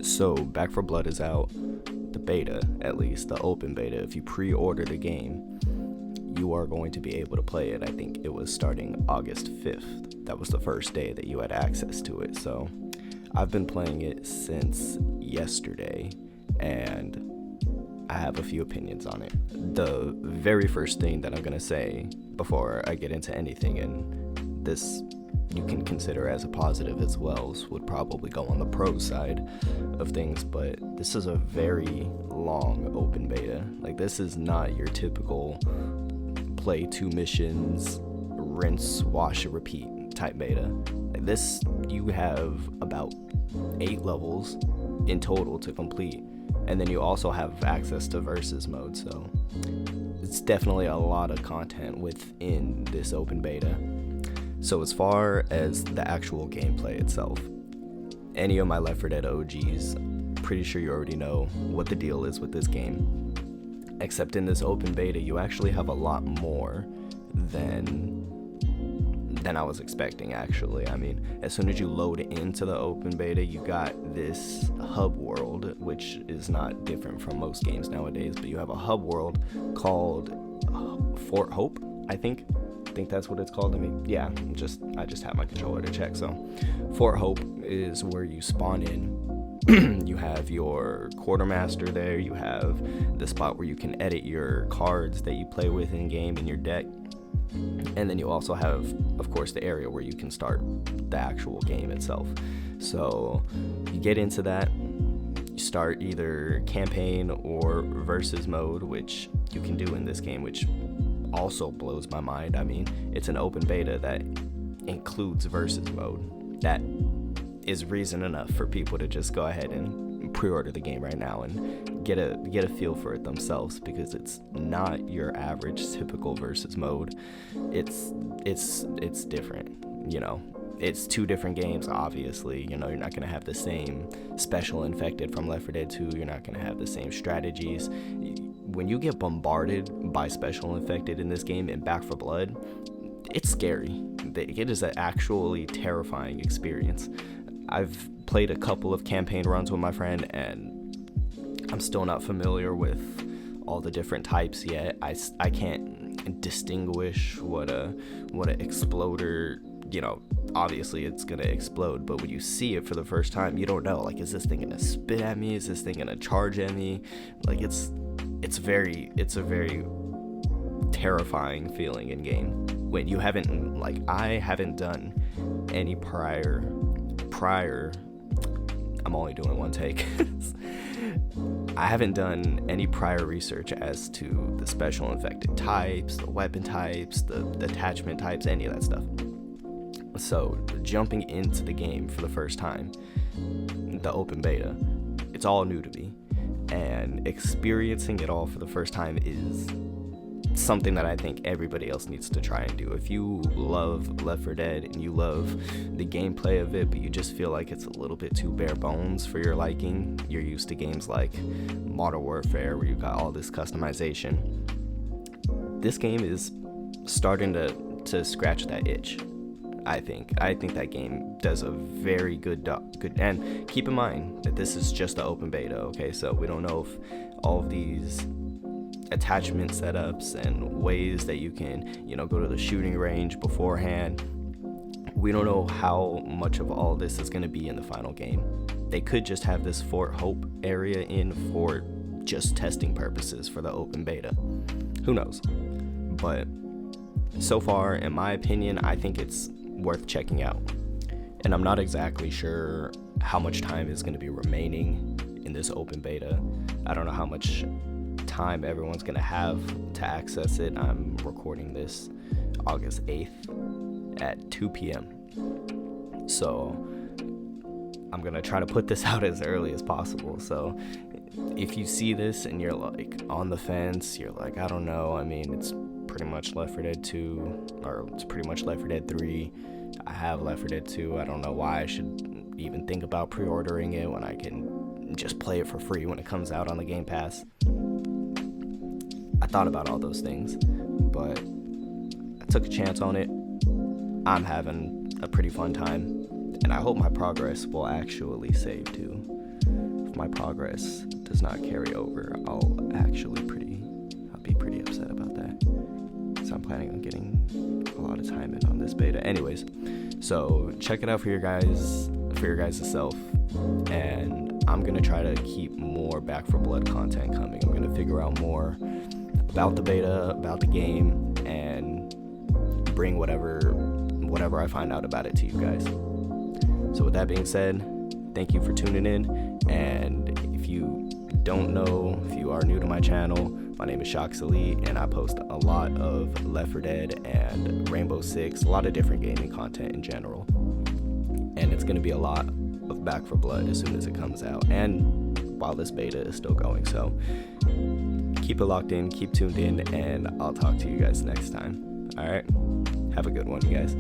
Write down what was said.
So Back for Blood is out, the beta, at least, the open beta. If you pre-order the game, you are going to be able to play it. I think it was starting August 5th. That was the first day that you had access to it. So I've been playing it since yesterday, and I have a few opinions on it. The very first thing that I'm going to say before I get into anything, and this you can consider as a positive as well, would probably go on the pro side of things, but this is a very long open beta. Like, this is not your typical play 2 missions, rinse, wash, and repeat type beta. This, you have about 8 levels in total to complete, and then you also have access to versus mode, so it's definitely a lot of content within this open beta. So as far as the actual gameplay itself, any of my Left 4 Dead OGs, pretty sure you already know what the deal is with this game. Except in this open beta, you actually have a lot more than I was expecting, actually. I mean, as soon as you load into the open beta, you got this hub world, which is not different from most games nowadays, but you have a hub world called Fort Hope, I think that's what it's called. I mean, yeah, I just have my controller to check. So Fort Hope is where you spawn in. You have your quartermaster there, you have the spot where you can edit your cards that you play with in game in your deck, and then you also have, of course, the area where you can start the actual game itself. So you get into that, you start either campaign or versus mode, which you can do in this game, which also blows my mind. I mean, it's an open beta that includes versus mode. That is reason enough for people to just go ahead and pre-order the game right now and get a feel for it themselves, because it's not your average typical versus mode. It's different, you know. It's 2 different games, obviously. You know, you're not going to have the same special infected from Left 4 Dead 2. You're not going to have the same strategies. When you get bombarded by special infected in this game in Back 4 Blood, it's scary. It is an actually terrifying experience. I've played a couple of campaign runs with my friend, and I'm still not familiar with all the different types yet. I can't distinguish what an exploder, you know, obviously it's gonna explode, but when you see it for the first time, you don't know, like, is this thing gonna spit at me? Is this thing gonna charge at me? Like, it's a very terrifying feeling in game when you haven't, like, I haven't done any prior I'm only doing one take. I haven't done any prior research as to the special infected types, the weapon types, the attachment types, any of that stuff. So jumping into the game for the first time, the open beta, it's all new to me, and experiencing it all for the first time is something that I think everybody else needs to try and do. If you love Left 4 Dead and you love the gameplay of it, but you just feel like it's a little bit too bare bones for your liking, you're used to games like Modern Warfare where you got all this customization, this game is starting to scratch that itch. I think that game does a very good, and keep in mind that this is just the open beta, okay? So we don't know if all of these attachment setups and ways that you can, you know, go to the shooting range beforehand, we don't know how much of all this is going to be in the final game. They could just have this Fort Hope area in for just testing purposes for the open beta. Who knows? But so far, in my opinion, I think it's worth checking out. And I'm not exactly sure how much time is going to be remaining in this open beta. I don't know how much time everyone's going to have to access it. I'm recording this August 8th at 2 p.m. So I'm going to try to put this out as early as possible. So if you see this and you're like on the fence, you're like, I don't know, I mean, it's pretty much Left 4 Dead 2, or it's pretty much Left 4 Dead 3. I have Left 4 Dead 2. I don't know why I should even think about pre-ordering it when I can just play it for free when it comes out on the Game Pass. I thought about all those things, but I took a chance on it. I'm having a pretty fun time, and I hope my progress will actually save too. if my progress does not carry over, I'll be pretty upset about that. So I'm planning on getting a lot of time in on this beta. Anyways, so check it out for your guys' self, and I'm gonna try to keep more Back 4 Blood content coming. I'm gonna figure out more about the beta, about the game, and bring whatever I find out about it to you guys. So with that being said, thank you for tuning in, and if you don't know, if you are new to my channel, my name is Shocks Elite, and I post a lot of Left 4 Dead and Rainbow Six, a lot of different gaming content in general, and it's going to be a lot of Back 4 Blood as soon as it comes out, and while this beta is still going. So keep it locked in, keep tuned in, and I'll talk to you guys next time. All right, have a good one, you guys.